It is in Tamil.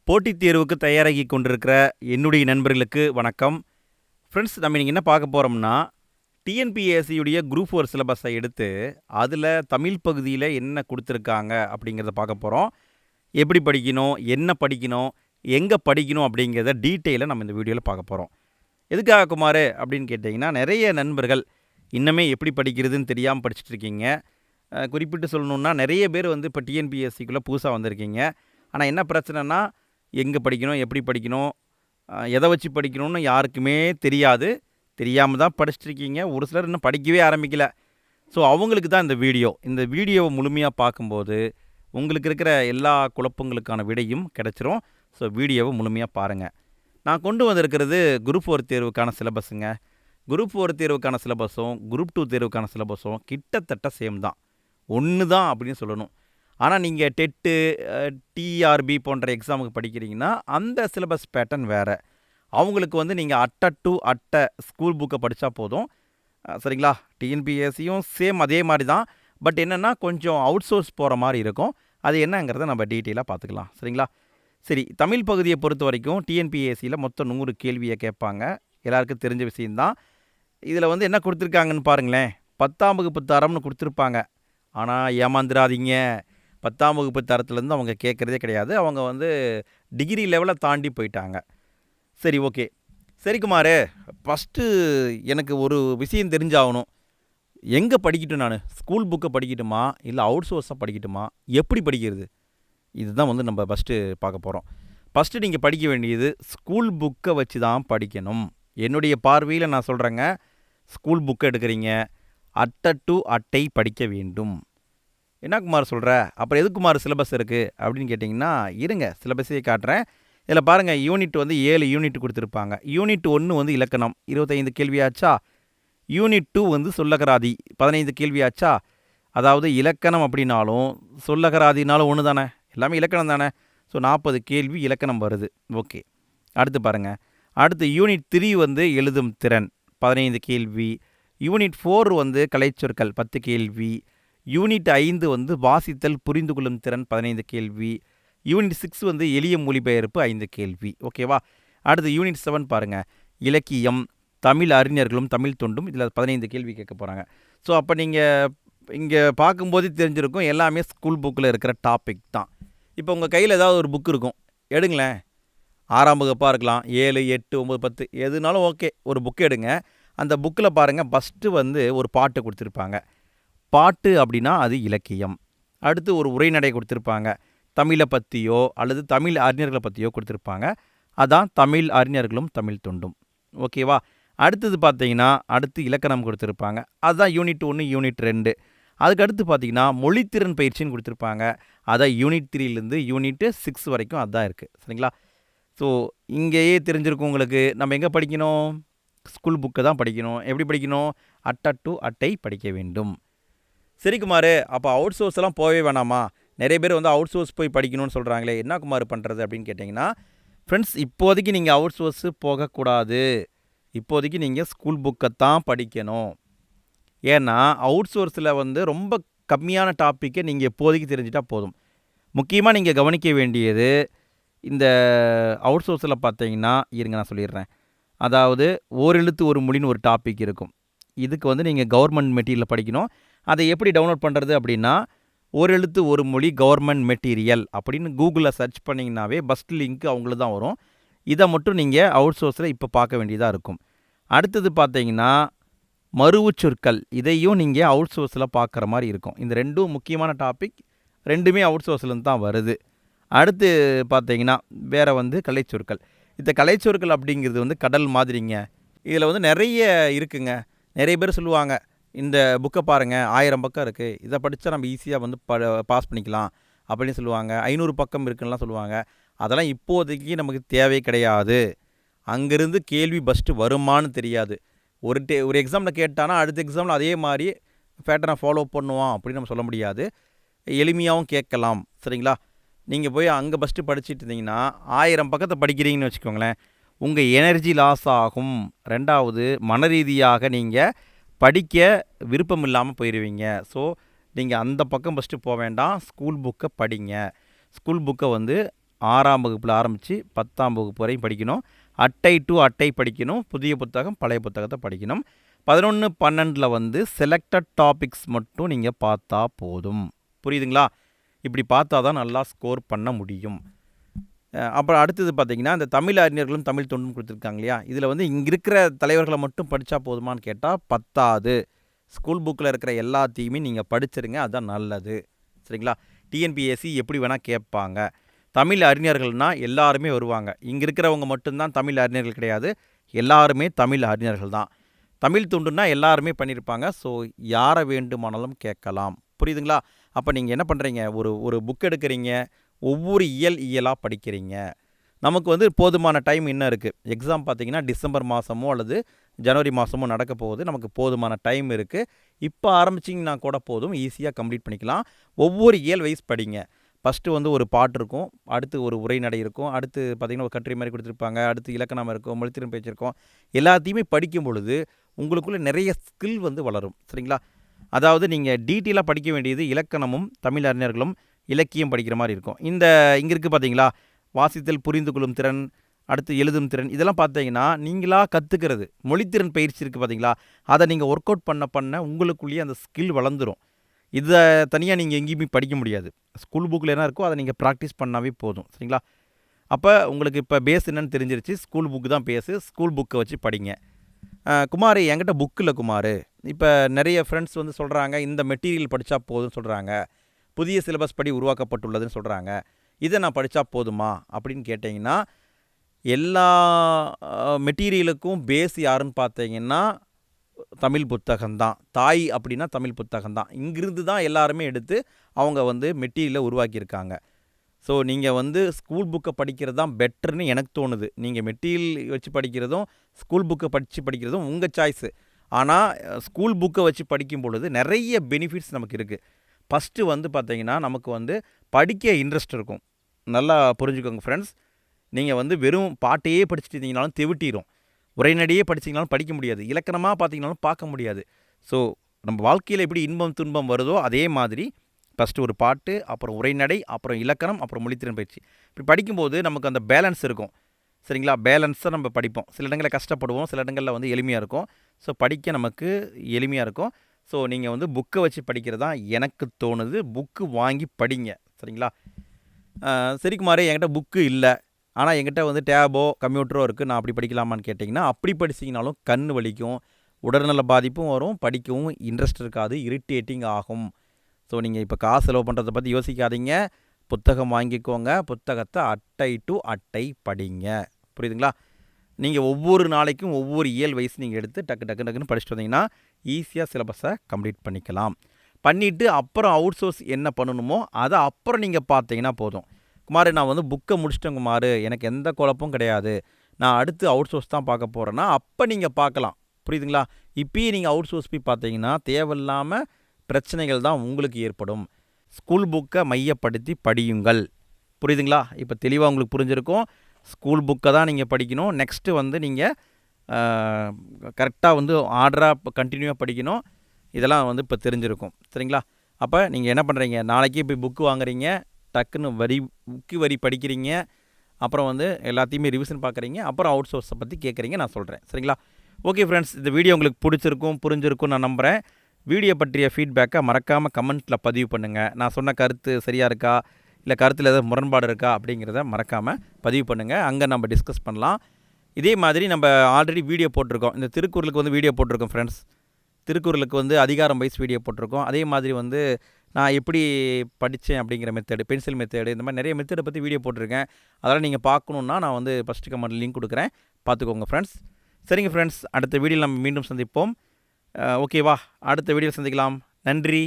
போட்டித் தேர்வுக்கு தயாராகி கொண்டிருக்கிற என்னுடைய நண்பர்களுக்கு வணக்கம். ஃப்ரெண்ட்ஸ், நம்ம இன்னைக்கு என்ன பார்க்க போகிறோம்னா, டிஎன்பிஎஸ்சியுடைய குரூப் 4 சிலபஸை எடுத்து அதில் தமிழ் பகுதியில் என்ன கொடுத்துருக்காங்க அப்படிங்கிறத பார்க்க போகிறோம். எப்படி படிக்கணும், என்ன படிக்கணும், எங்கே படிக்கணும் அப்படிங்கிறத டீட்டெயிலாக நம்ம இந்த வீடியோவில் பார்க்க போகிறோம். எதுக்காக குமார் அப்படின்னு கேட்டிங்கன்னா, நிறைய நண்பர்கள் இன்னமே எப்படி படிக்கிறதுன்னு தெரியாமல் படிச்சுட்டு இருக்கீங்க. குறிப்பிட்டு சொல்லணுன்னா நிறைய பேர் இப்போ டிஎன்பிஎஸ்சிக்குள்ளே புதுசாக வந்திருக்கீங்க. ஆனால் என்ன பிரச்சனைனா, எங்கே படிக்கணும், எப்படி படிக்கணும், எதை வச்சு படிக்கணும்னு யாருக்குமே தெரியாது. தெரியாமல் தான் படிச்சுட்ருக்கீங்க. ஒரு சிலர் இன்னும் படிக்கவே ஆரம்பிக்கல. ஸோ அவங்களுக்கு தான் இந்த வீடியோ. இந்த வீடியோவை முழுமையாக பார்க்கும்போது உங்களுக்கு இருக்கிற எல்லா குழப்பங்களுக்கான விடையும் கிடச்சிரும். ஸோ வீடியோவை முழுமையாக பாருங்கள். நான் கொண்டு வந்திருக்கிறது குரூப் 4 தேர்வுக்கான சிலபஸுங்க. குரூப் 4 தேர்வுக்கான சிலபஸும் குரூப் 2 தேர்வுக்கான சிலபஸும் கிட்டத்தட்ட சேம் தான், ஒன்று தான் அப்படின்னு சொல்லணும். ஆனால் நீங்கள் டெட்டு, டிஆர்பி போன்ற எக்ஸாமுக்கு படிக்கிறீங்கன்னா அந்த சிலபஸ் பேட்டர்ன் வேறு. அவங்களுக்கு நீங்கள் அட்டை டு அட்டை ஸ்கூல் புக்கை படித்தா போதும். சரிங்களா? டிஎன்பிஎஸ்சியும் சேம் அதே மாதிரி தான். பட் என்னென்னா கொஞ்சம் அவுட் சோர்ஸ் போகிற மாதிரி இருக்கும். அது என்னங்கிறத நம்ம டீட்டெயிலாக பார்த்துக்கலாம். சரிங்களா? சரி, தமிழ் பகுதியை பொறுத்த வரைக்கும் டிஎன்பிஎஸ்சியில் மொத்தம் 100 கேள்வியை கேட்பாங்க. எல்லாருக்கும் தெரிஞ்ச விஷயந்தான். இதில் என்ன கொடுத்துருக்காங்கன்னு பாருங்களேன். 10ஆம் வகுப்பு தரம்னு கொடுத்துருப்பாங்க. ஆனால் ஏமாந்துடாதீங்க, 10ஆம் வகுப்பு தரத்துலேருந்து அவங்க கேட்குறதே கிடையாது. அவங்க டிகிரி லெவலை தாண்டி போயிட்டாங்க. சரி, ஓகே. சரி குமார், ஃபஸ்ட்டு எனக்கு ஒரு விஷயம் தெரிஞ்சாகணும். எங்கே படிக்கட்டும்? நான் ஸ்கூல் புக்கை படிக்கட்டுமா, இல்லை அவுட் சோர்ஸாக படிக்கட்டுமா, எப்படி படிக்கிறது? இதுதான் நம்ம ஃபஸ்ட்டு பார்க்க போகிறோம். ஃபஸ்ட்டு நீங்கள் படிக்க வேண்டியது ஸ்கூல் புக்கை வச்சு தான் படிக்கணும். என்னுடைய பார்வையில் நான் சொல்கிறேங்க, ஸ்கூல் புக்கை எடுக்கிறீங்க, அட்டை டு அட்டை படிக்க வேண்டும். என்ன குமார் சொல்கிற? அப்புறம் எது குமார் சிலபஸ் இருக்குது அப்படின்னு கேட்டிங்கன்னா, இருங்க சிலபஸே காட்டுறேன். இதில் பாருங்கள், யூனிட் 7 யூனிட் கொடுத்துருப்பாங்க. யூனிட் 1 இலக்கணம் 25 கேள்வியாச்சா. யூனிட் 2 சொல்லகராதி 15 கேள்வியாச்சா. அதாவது இலக்கணம் அப்படின்னாலும் சொல்லகராதினாலும் ஒன்று தானே, எல்லாமே இலக்கணம் தானே. ஸோ 40 கேள்வி இலக்கணம் வருது. ஓகே, அடுத்து பாருங்கள். அடுத்து யூனிட் 3 எழுதும் திறன் 15 கேள்வி. யூனிட் 4 கலைச்சொற்கள் 10 கேள்வி. யூனிட் 5 வாசித்தல் புரிந்து கொள்ளும் திறன் 15 கேள்வி. யூனிட் 6 எளிய மொழிபெயர்ப்பு 5 கேள்வி. ஓகேவா? அடுத்து யூனிட் 7 பாருங்கள், இலக்கியம், தமிழ் அறிஞர்களும் தமிழ் தொண்டும். இதில் 15 கேள்வி கேட்க போகிறாங்க. ஸோ அப்போ நீங்கள் இங்கே பார்க்கும்போது தெரிஞ்சிருக்கும், எல்லாமே ஸ்கூல் புக்கில் இருக்கிற டாபிக் தான். இப்போ உங்கள் கையில் ஏதாவது ஒரு புக் இருக்கும், எடுங்களேன். 6ஆம் வகுப்பாக இருக்கலாம், 7, 8, 9, 10 எதுனாலும் ஓகே. ஒரு புக் எடுங்க. அந்த புக்கில் பாருங்கள், ஃபஸ்ட்டு ஒரு பாட்டு கொடுத்துருப்பாங்க. பாட்டு அப்படின்னா அது இலக்கியம். அடுத்து ஒரு உரைநடை கொடுத்துருப்பாங்க, தமிழை பற்றியோ அல்லது தமிழ் அறிஞர்களை பற்றியோ கொடுத்துருப்பாங்க. அதான் தமிழ் அறிஞர்களும் தமிழ் தொண்டும். ஓகேவா? அடுத்தது பார்த்தீங்கன்னா, அடுத்து இலக்கணம் கொடுத்துருப்பாங்க. அதுதான் யூனிட் 1 யூனிட் 2. அதுக்கு அடுத்து பார்த்தீங்கன்னா மொழித்திறன் பயிற்சின்னு கொடுத்துருப்பாங்க. அதான் யூனிட் 3லேருந்து யூனிட் 6 வரைக்கும் அதுதான் இருக்குது. சரிங்களா? ஸோ இங்கேயே தெரிஞ்சிருக்கும் உங்களுக்கு, நம்ம எங்கே படிக்கணும்? ஸ்கூல் புக்கை தான் படிக்கணும். எப்படி படிக்கணும்? அட்டை டு அட்டை படிக்க வேண்டும். சரி குமார், அப்போ அவுட் சோர்ஸ் எல்லாம் போகவே வேணாமா? நிறைய பேர் அவுட் சோர்ஸ் போய் படிக்கணும்னு சொல்கிறாங்களே, என்ன குமார் பண்ணுறது அப்படின்னு கேட்டிங்கன்னா, ஃப்ரெண்ட்ஸ், இப்போதைக்கு நீங்கள் அவுட் சோர்ஸு போகக்கூடாது. இப்போதைக்கு நீங்கள் ஸ்கூல் புக்கை தான் படிக்கணும். ஏன்னா அவுட் சோர்ஸில் ரொம்ப கம்மியான டாப்பிக்கை நீங்கள் இப்போதைக்கு தெரிஞ்சிட்டால் போதும். முக்கியமாக நீங்கள் கவனிக்க வேண்டியது, இந்த அவுட் சோர்ஸில் பார்த்தீங்கன்னா, இருங்க நான் சொல்லிடுறேன். அதாவது ஓரெழுத்து ஒரு மொழின்னு ஒரு டாபிக் இருக்கும். இதுக்கு நீங்கள் கவர்மெண்ட் மெட்டீரியல் படிக்கணும். அதை எப்படி டவுன்லோட் பண்ணுறது அப்படின்னா, ஓரெழுத்து ஒரு மொழி கவர்மெண்ட் மெட்டீரியல் அப்படின்னு கூகுளில் சர்ச் பண்ணிங்கனாவே ஃபஸ்ட் லிங்க் அவங்களுக்கு தான் வரும். இதை மட்டும் நீங்கள் அவுட் சோர்ஸில் இப்போ பார்க்க வேண்டியதாக இருக்கும். அடுத்தது பார்த்தீங்கன்னா மருவுச்சொற்கள், இதையும் நீங்கள் அவுட் சோர்ஸில் பார்க்குற மாதிரி இருக்கும். இந்த ரெண்டும் முக்கியமான டாபிக், ரெண்டுமே அவுட் சோர்ஸ்லேருந்து தான் வருது. அடுத்து பார்த்தீங்கன்னா வேறு கலைச்சொற்கள். இந்த கலைச்சொற்கள் அப்படிங்கிறது கடல் மாதிரிங்க. இதில் நிறைய இருக்குங்க. நிறைய பேர் சொல்லுவாங்க, இந்த புக்கை பாருங்கள் 1000 பக்கம் இருக்குது, இதை படித்தா நம்ம ஈஸியாக பாஸ் பண்ணிக்கலாம் அப்படின்னு சொல்லுவாங்க. 500 பக்கம் இருக்குன்னெலாம் சொல்லுவாங்க. அதெல்லாம் இப்போதைக்கு நமக்கு தேவை கிடையாது. அங்கேருந்து கேள்வி ஃபஸ்ட்டு வருமானு தெரியாது. ஒரு எக்ஸாமில் கேட்டானா அடுத்த எக்ஸாமில் அதே மாதிரி பேட்டர்னை ஃபாலோ பண்ணுவான் அப்படின்னு நம்ம சொல்ல முடியாது. எளிமையாகவும் கேட்கலாம். சரிங்களா? நீங்கள் போய் அங்கே ஃபஸ்ட்டு படிச்சுட்டு இருந்தீங்கன்னா 1000 பக்கத்தை படிக்கிறீங்கன்னு வச்சுக்கோங்களேன், உங்கள் எனர்ஜி லாஸ் ஆகும். ரெண்டாவது, மன ரீதியாக நீங்கள் படிக்க விருப்பம் இல்லாமல் போயிடுவீங்க. ஸோ நீங்கள் அந்த பக்கம் ஃபஸ்ட்டு போக வேண்டாம், ஸ்கூல் புக்கை படிங்க. ஸ்கூல் புக்கை 6ஆம் வகுப்பில் ஆரம்பித்து 10ஆம் வகுப்பு வரையும் படிக்கணும். அட்டை டு அட்டை படிக்கணும். புதிய புத்தகம் பழைய புத்தகத்தை படிக்கணும். 11, 12 வந்து செலக்டட் டாபிக்ஸ் மட்டும் நீங்கள் பார்த்தா போதும். புரியுதுங்களா? இப்படி பார்த்தா தான் நல்லா ஸ்கோர் பண்ண முடியும். அப்புறம் அடுத்தது பார்த்திங்கன்னா, இந்த தமிழ் அறிஞர்களும் தமிழ் தொண்டும் கொடுத்துருக்காங்க இல்லையா, இதில் வந்து இங்கே இருக்கிற தலைவர்களை மட்டும் படித்தா போதுமான்னு கேட்டால் பத்தாது. ஸ்கூல் புக்கில் இருக்கிற எல்லாத்தையுமே நீங்கள் படிச்சிருங்க, அதுதான் நல்லது. சரிங்களா? டிஎன்பிஎஸ்சி எப்படி வேணால் கேட்பாங்க. தமிழ் அறிஞர்கள்னால் எல்லாருமே வருவாங்க. இங்கே இருக்கிறவங்க மட்டும்தான் தமிழ் அறிஞர்கள் கிடையாது, எல்லாருமே தமிழ் அறிஞர்கள் தான். தமிழ் தொண்டுன்னா எல்லாருமே பண்ணியிருப்பாங்க. ஸோ யாரை வேண்டுமானாலும் கேட்கலாம். புரியுதுங்களா? அப்போ நீங்கள் என்ன பண்ணுறீங்க, ஒரு புக் எடுக்கிறீங்க, ஒவ்வொரு இயலாக படிக்கிறீங்க. நமக்கு வந்து போதுமான டைம் இன்னும் இருக்குது. எக்ஸாம் பார்த்திங்கன்னா டிசம்பர் மாதமோ அல்லது ஜனவரி மாதமோ நடக்க போகுது. நமக்கு போதுமான டைம் இருக்குது. இப்போ ஆரம்பிச்சிங்கன்னா கூட போதும், ஈஸியாக கம்ப்ளீட் பண்ணிக்கலாம். ஒவ்வொரு இயல் வைஸ் படிங்க. ஃபஸ்ட்டு வந்து ஒரு பாட்டு இருக்கும், அடுத்து ஒரு உரைநடை இருக்கும், அடுத்து பார்த்திங்கன்னா ஒரு கட்டுரை மாதிரி கொடுத்துருப்பாங்க, அடுத்து இலக்கணம் இருக்கும், மொழித்திறன் பேச்சு இருக்கும். எல்லாத்தையுமே படிக்கும் பொழுது உங்களுக்குள்ளே நிறைய ஸ்கில் வந்து வளரும். சரிங்களா? அதாவது நீங்கள் டீட்டெயிலாக படிக்க வேண்டியது இலக்கணமும் தமிழ் அறிஞர்களும் இலக்கியம் படிக்கிற மாதிரி இருக்கும். இங்கே இருக்குது பார்த்தீங்களா, வாசித்தல் புரிந்து கொள்ளும் திறன், அடுத்து எழுதும் திறன், இதெல்லாம் பார்த்தீங்கன்னா நீங்களாக கற்றுக்கிறது. மொழித்திறன் பயிற்சி இருக்குது பார்த்தீங்களா, அதை நீங்கள் ஒர்க் அவுட் பண்ண உங்களுக்குள்ளேயே அந்த ஸ்கில் வளர்ந்துடும். இதை தனியாக நீங்கள் எங்கேயுமே படிக்க முடியாது. ஸ்கூல் புக்கில் என்ன இருக்கோ அதை நீங்கள் ப்ராக்டிஸ் பண்ணாவே போதும். சரிங்களா? அப்போ உங்களுக்கு இப்போ பேஸ் என்னன்னு தெரிஞ்சிருச்சு. ஸ்கூல் புக்கு தான் பேஸு. ஸ்கூல் புக்கை வச்சு படிங்க. குமார், என்கிட்ட புக்கு இல்லை குமார். இப்போ நிறைய ஃப்ரெண்ட்ஸ் வந்து சொல்கிறாங்க, இந்த மெட்டீரியல் படித்தா போதும்னு சொல்கிறாங்க, புதிய சிலபஸ் படி உருவாக்கப்பட்டுள்ளதுன்னு சொல்கிறாங்க, இதை நான் படித்தா போதுமா அப்படின்னு கேட்டிங்கன்னா, எல்லா மெட்டீரியலுக்கும் பேஸ் யாருன்னு பார்த்தீங்கன்னா தமிழ் புத்தகம்தான். தாய் அப்படின்னா தமிழ் புத்தகம்தான். இங்கிருந்து தான் எல்லாருமே எடுத்து அவங்க வந்து மெட்டீரியலை உருவாக்கியிருக்காங்க. ஸோ நீங்கள் வந்து ஸ்கூல் புக்கை படிக்கிறது தான் பெட்டர்னு எனக்கு தோணுது. நீங்கள் மெட்டீரியல் வச்சு படிக்கிறதும் ஸ்கூல் புக்கை படிக்கிறதும் உங்கள் சாய்ஸு. ஆனால் ஸ்கூல் புக்கை வச்சு படிக்கும் பொழுது நிறைய பெனிஃபிட்ஸ் நமக்கு இருக்குது. ஃபஸ்ட்டு வந்து பார்த்திங்கன்னா, நமக்கு வந்து படிக்க இன்ட்ரெஸ்ட் இருக்கும். நல்லா புரிஞ்சுக்கோங்க ஃப்ரெண்ட்ஸ். நீங்கள் வந்து வெறும் பாட்டையே படிச்சுட்டு இருந்தீங்கனாலும் தெவிட்டிடும். உரைநடையே படிச்சிங்கனாலும் படிக்க முடியாது. இலக்கணமாக பார்த்தீங்கனாலும் பார்க்க முடியாது. ஸோ நம்ம வாழ்க்கையில் எப்படி இன்பம் துன்பம் வருதோ அதே மாதிரி ஃபஸ்ட்டு ஒரு பாட்டு, அப்புறம் உரைநடை, அப்புறம் இலக்கணம், அப்புறம் மொழித்திறன் பயிற்சி. இப்படி படிக்கும்போது நமக்கு அந்த பேலன்ஸ் இருக்கும். சரிங்களா? பேலன்ஸாக நம்ம படிப்போம். சில இடங்களில் கஷ்டப்படுவோம், சில இடங்களில் வந்து எளிமையாக இருக்கும். ஸோ படிக்க நமக்கு எளிமையாக இருக்கும். ஸோ நீங்கள் வந்து புக்கை வச்சு படிக்கிறது தான் எனக்கு தோணுது. புக்கு வாங்கி படிங்க. சரிங்களா? சரி குமார், என்கிட்ட புக்கு இல்லை, ஆனால் என்கிட்ட வந்து டேபோ கம்ப்யூட்டரோ இருக்குது, நான் அப்படி படிக்கலாமான்னு கேட்டிங்கன்னா, அப்படி படிச்சிங்கனாலும் கண் வலிக்கும், உடல்நல பாதிப்பும் வரும், படிக்கவும் இன்ட்ரெஸ்ட் இருக்காது, இரிட்டேட்டிங் ஆகும். ஸோ நீங்கள் இப்போ காசு செலவு பண்ணுறதை பற்றி யோசிக்காதீங்க. புத்தகம் வாங்கிக்கோங்க, புத்தகத்தை அட்டை டு அட்டை படிங்க. புரியுதுங்களா? நீங்கள் ஒவ்வொரு நாளைக்கும் ஒவ்வொரு இயல் வயசு நீங்கள் எடுத்து டக்குன்னு படிச்சுட்டு வந்தீங்கன்னா ஈஸியாக சிலபஸை கம்ப்ளீட் பண்ணிக்கலாம். பண்ணிவிட்டு அப்புறம் அவுட் சோர்ஸ் என்ன பண்ணணுமோ அதை அப்புறம் நீங்கள் பார்த்தீங்கன்னா போதும். குமார், நான் வந்து புக்கை முடிச்சிட்டேன் குமார், எனக்கு எந்த குழப்பமும் கிடையாது, நான் அடுத்து அவுட் சோர்ஸ் தான் பார்க்க போகிறேன்னா அப்போ நீங்கள் பார்க்கலாம். புரியுதுங்களா? இப்போயே நீங்கள் அவுட் சோர்ஸ் போய் பார்த்தீங்கன்னா தேவையில்லாமல் பிரச்சனைகள் தான் உங்களுக்கு ஏற்படும். ஸ்கூல் புக்கை மையப்படுத்தி படியுங்கள். புரியுதுங்களா? இப்போ தெளிவாக உங்களுக்கு புரிஞ்சிருக்கும். ஸ்கூல் புக்கை தான் நீங்கள் படிக்கணும். நெக்ஸ்ட்டு வந்து நீங்கள் கரெக்டாக வந்து ஆர்டராக கண்டினியூவாக படிக்கணும். இதெல்லாம் வந்து இப்போ தெரிஞ்சிருக்கும். சரிங்களா? அப்போ நீங்கள் என்ன பண்ணுறீங்க, நாளைக்கே போய் புக்கு வாங்குறீங்க, டக்குன்னு முக்கி வரி படிக்கிறீங்க, அப்புறம் வந்து எல்லாத்தையுமே ரிவிஷன் பார்க்குறீங்க, அப்புறம் அவுட் சோர்ஸை பற்றி கேட்குறீங்க. நான் சொல்கிறேன். சரிங்களா? ஓகே ஃப்ரெண்ட்ஸ், இந்த வீடியோ உங்களுக்கு பிடிச்சிருக்கும், புரிஞ்சிருக்கும் நான் நம்புகிறேன். வீடியோ பற்றிய ஃபீட்பேக்கை மறக்காமல் கமெண்ட்டில் பதிவு பண்ணுங்கள். நான் சொன்ன கருத்து சரியாக இருக்கா, இல்லை கருத்தில் ஏதாவது முரண்பாடு இருக்கா அப்படிங்கிறத மறக்காமல் பதிவு பண்ணுங்கள். அங்கே நம்ம டிஸ்கஸ் பண்ணலாம். இதே மாதிரி நம்ம ஆல்ரெடி வீடியோ போட்டிருக்கோம். இந்த திருக்குறளுக்கு வந்து வீடியோ போட்டிருக்கோம் ஃப்ரெண்ட்ஸ். திருக்குறளுக்கு வந்து அதிகாரம் வைஸ் வீடியோ போட்டிருக்கோம். அதே மாதிரி வந்து நான் எப்படி படித்தேன் அப்படிங்கிற மெத்தடு, பென்சில் மெத்தடு, இந்த மாதிரி நிறைய மெத்தடை பற்றி வீடியோ போட்டிருக்கேன். அதெல்லாம் நீங்கள் பார்க்கணுன்னா நான் வந்து ஃபஸ்ட்டு கமெண்ட் லிங்க் கொடுக்குறேன், பார்த்துக்கோங்க ஃப்ரெண்ட்ஸ். சரிங்க ஃப்ரெண்ட்ஸ், அடுத்த வீடியோவில் நம்ம மீண்டும் சந்திப்போம். ஓகேவா? அடுத்த வீடியோவில் சந்திக்கலாம். நன்றி.